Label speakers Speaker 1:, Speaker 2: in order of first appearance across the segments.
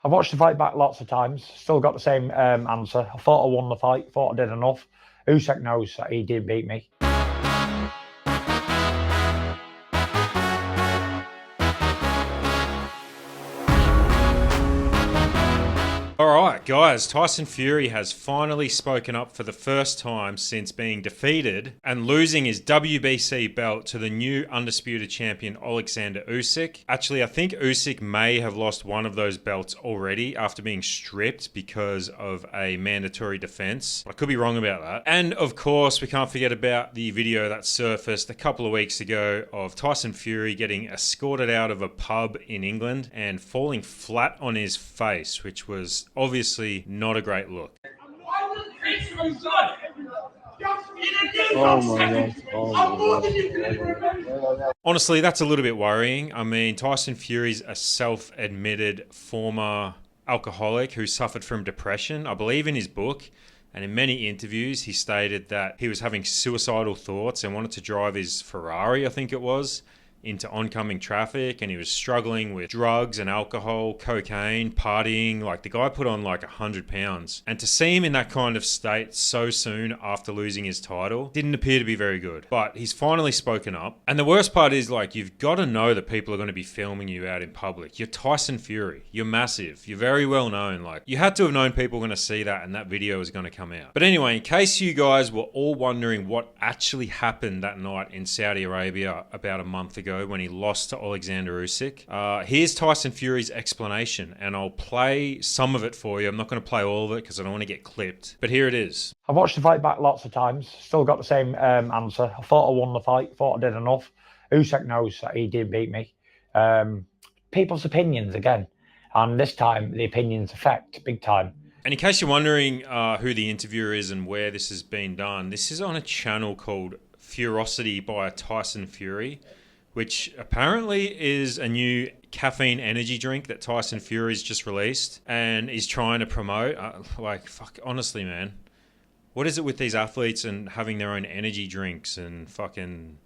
Speaker 1: I've watched the fight back lots of times. Still got the same answer. I thought I won the fight. Thought I did enough. Usyk knows that he did beat me.
Speaker 2: Alright guys, Tyson Fury has finally spoken up for the first time since being defeated and losing his WBC belt to the new undisputed champion Oleksandr Usyk. Actually, I think Usyk may have lost one of those belts already after being stripped because of a mandatory defense. I could be wrong about that. And of course, we can't forget about the video that surfaced a couple of weeks ago of Tyson Fury getting escorted out of a pub in England and falling flat on his face, which was obviously not a great look.
Speaker 3: Oh my God.
Speaker 2: Honestly, that's a little bit worrying. I mean, Tyson Fury's a self-admitted former alcoholic who suffered from depression. I believe in his book and in many interviews he stated that he was having suicidal thoughts and wanted to drive his Ferrari, I think it was, into oncoming traffic, and he was struggling with drugs and alcohol, cocaine, partying. Like, the guy put on like 100 pounds. And to see him in that kind of state so soon after losing his title didn't appear to be very good. But he's finally spoken up. And the worst part is, like, you've got to know that people are going to be filming you out in public. You're Tyson Fury. You're massive. You're very well known. Like, you had to have known people were going to see that and that video was going to come out. But anyway, in case you guys were all wondering what actually happened that night in Saudi Arabia about a month ago, when he lost to Oleksandr Usyk. Here's Tyson Fury's explanation, and I'll play some of it for you. I'm not going to play all of it because I don't want to get clipped, but here it is.
Speaker 1: I've watched the fight back lots of times. Still got the same answer. I thought I won the fight. Thought I did enough. Usyk knows that he did beat me. People's opinions again, and this time the opinions affect big time.
Speaker 2: And in case you're wondering who the interviewer is and where this has been done, this is on a channel called Furosity by Tyson Fury, which apparently is a new caffeine energy drink that Tyson Fury's just released and is trying to promote. Fuck, honestly, man. What is it with these athletes and having their own energy drinks and fucking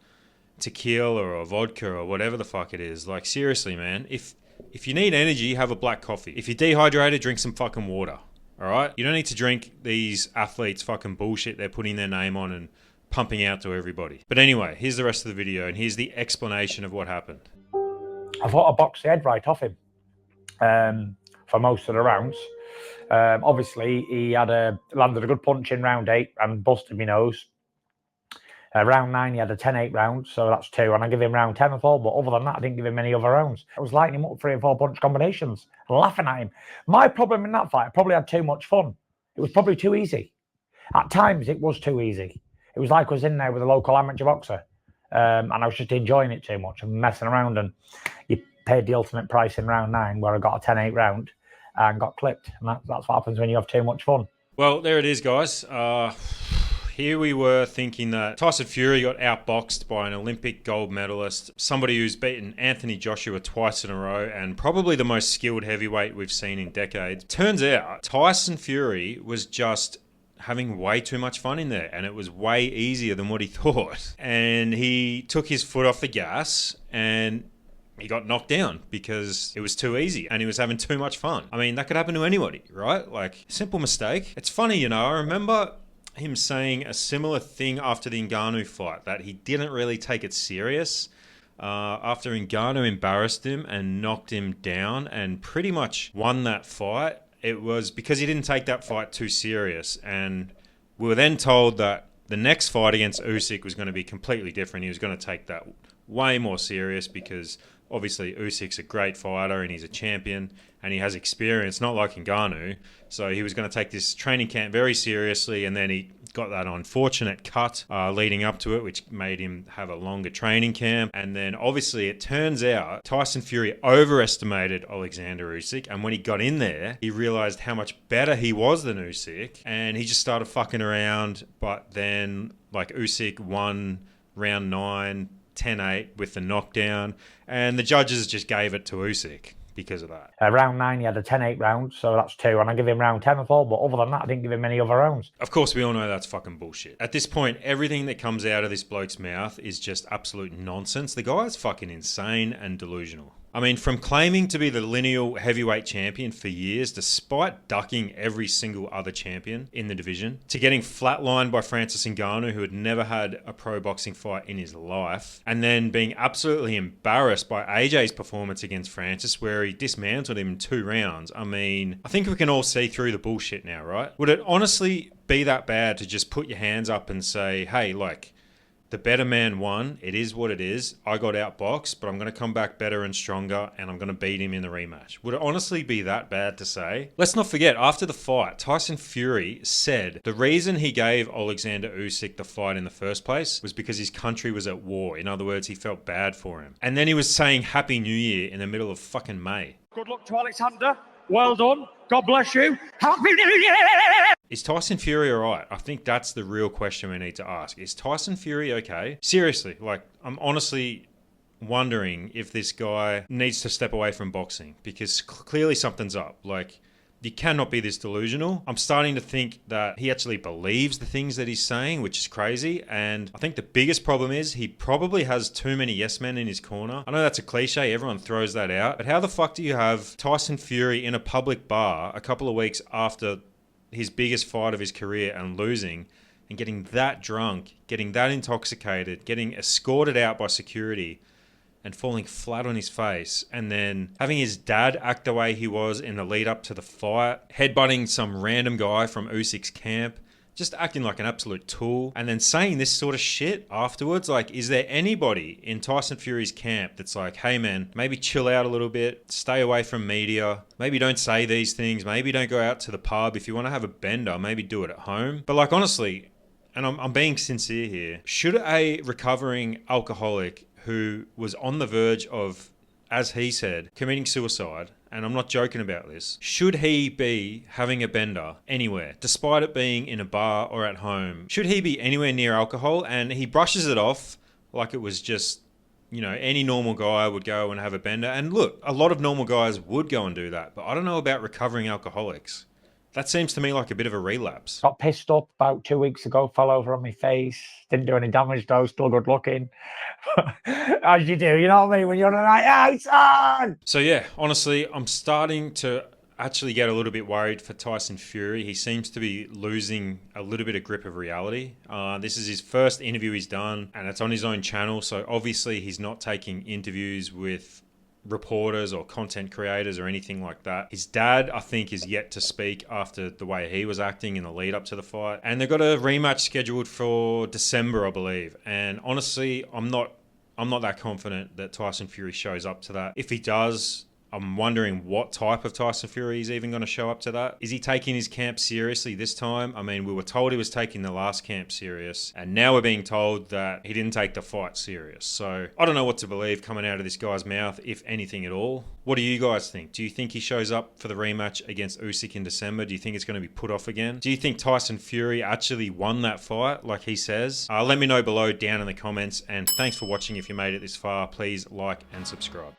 Speaker 2: tequila or vodka or whatever the fuck it is? Like, seriously, man. If you need energy, have a black coffee. If you're dehydrated, drink some fucking water. All right? You don't need to drink these athletes' fucking bullshit they're putting their name on and pumping out to everybody. But anyway, here's the rest of the video and here's the explanation of what happened.
Speaker 1: I thought I boxed the head right off him for most of the rounds. Obviously, he landed a good punch in round 8 and busted my nose. Round 9, he had a 10-8 round, so that's 2. And I give him round 10 and 4, but other than that, I didn't give him any other rounds. I was lighting him up 3 and 4 punch combinations, laughing at him. My problem in that fight, I probably had too much fun. It was probably too easy. At times, it was too easy. It was like I was in there with a local amateur boxer, and I was just enjoying it too much and messing around. And you paid the ultimate price in round 9, where I got a 10-8 round and got clipped. And that's what happens when you have too much fun.
Speaker 2: Well, there it is, guys. Here we were thinking that Tyson Fury got outboxed by an Olympic gold medalist, somebody who's beaten Anthony Joshua twice in a row, and probably the most skilled heavyweight we've seen in decades. Turns out Tyson Fury was just having way too much fun in there, and it was way easier than what he thought. And he took his foot off the gas and he got knocked down because it was too easy and he was having too much fun. I mean, that could happen to anybody, right? Like, simple mistake. It's funny, you know, I remember him saying a similar thing after the Ngannou fight, that he didn't really take it serious. After Ngannou embarrassed him and knocked him down and pretty much won that fight, it was because he didn't take that fight too serious. And we were then told that the next fight against Usyk was going to be completely different. He was going to take that way more serious because obviously Usyk's a great fighter and he's a champion and he has experience, not like Ngannou. So he was going to take this training camp very seriously, and then he got that unfortunate cut leading up to it, which made him have a longer training camp. And then obviously it turns out Tyson Fury overestimated Oleksandr Usyk, and when he got in there, he realized how much better he was than Usyk, and he just started fucking around. But then, like, Usyk won round 9, 10-8 with the knockdown, and the judges just gave it to Usyk because of that.
Speaker 1: Round 9, he had a 10-8 round, so that's 2. And I give him round 10 and 4, but other than that, I didn't give him any other rounds.
Speaker 2: Of course, we all know that's fucking bullshit. At this point, everything that comes out of this bloke's mouth is just absolute nonsense. The guy's fucking insane and delusional. I mean, from claiming to be the lineal heavyweight champion for years, despite ducking every single other champion in the division, to getting flatlined by Francis Ngannou, who had never had a pro boxing fight in his life, and then being absolutely embarrassed by AJ's performance against Francis, where he dismantled him in 2 rounds. I mean, I think we can all see through the bullshit now, right? Would it honestly be that bad to just put your hands up and say, hey, like, the better man won. It is what it is. I got outboxed, but I'm going to come back better and stronger, and I'm going to beat him in the rematch. Would it honestly be that bad to say? Let's not forget, after the fight, Tyson Fury said the reason he gave Oleksandr Usyk the fight in the first place was because his country was at war. In other words, he felt bad for him. And then he was saying Happy New Year in the middle of fucking May.
Speaker 1: Good luck to Oleksandr. Well done. God bless you. Happy New Year!
Speaker 2: Is Tyson Fury all right? I think that's the real question we need to ask. Is Tyson Fury okay? Seriously, like, I'm honestly wondering if this guy needs to step away from boxing, because clearly something's up. Like, you cannot be this delusional. I'm starting to think that he actually believes the things that he's saying, which is crazy. And I think the biggest problem is he probably has too many yes men in his corner. I know that's a cliche. Everyone throws that out. But how the fuck do you have Tyson Fury in a public bar a couple of weeks after his biggest fight of his career and losing, and getting that drunk, getting that intoxicated, getting escorted out by security and falling flat on his face, and then having his dad act the way he was in the lead up to the fight, headbutting some random guy from Usyk's camp, just acting like an absolute tool, and then saying this sort of shit afterwards. Like, is there anybody in Tyson Fury's camp that's like, hey man, maybe chill out a little bit, stay away from media, maybe don't say these things, maybe don't go out to the pub, if you want to have a bender, maybe do it at home. But like, honestly, and I'm being sincere here, should a recovering alcoholic who was on the verge of, as he said, committing suicide, and I'm not joking about this, should he be having a bender anywhere, despite it being in a bar or at home? Should he be anywhere near alcohol? And he brushes it off like it was just, you know, any normal guy would go and have a bender. And look, a lot of normal guys would go and do that, but I don't know about recovering alcoholics. That seems to me like a bit of a relapse.
Speaker 1: Got pissed up about 2 weeks ago, fell over on my face, didn't do any damage though, still good looking. As you do, you know what I mean, when you're on a night out, son!
Speaker 2: So yeah, honestly, I'm starting to actually get a little bit worried for Tyson Fury. He seems to be losing a little bit of grip of reality. This is his first interview he's done, and it's on his own channel, so obviously he's not taking interviews with reporters or content creators or anything like that. His dad, I think, is yet to speak after the way he was acting in the lead up to the fight. And they've got a rematch scheduled for December, I believe. And honestly, I'm not that confident that Tyson Fury shows up to that. If he does, I'm wondering what type of Tyson Fury is even going to show up to that. Is he taking his camp seriously this time? I mean, we were told he was taking the last camp serious, and now we're being told that he didn't take the fight serious. So I don't know what to believe coming out of this guy's mouth, if anything at all. What do you guys think? Do you think he shows up for the rematch against Usyk in December? Do you think it's going to be put off again? Do you think Tyson Fury actually won that fight like he says? Let me know below down in the comments, and thanks for watching. If you made it this far, please like and subscribe.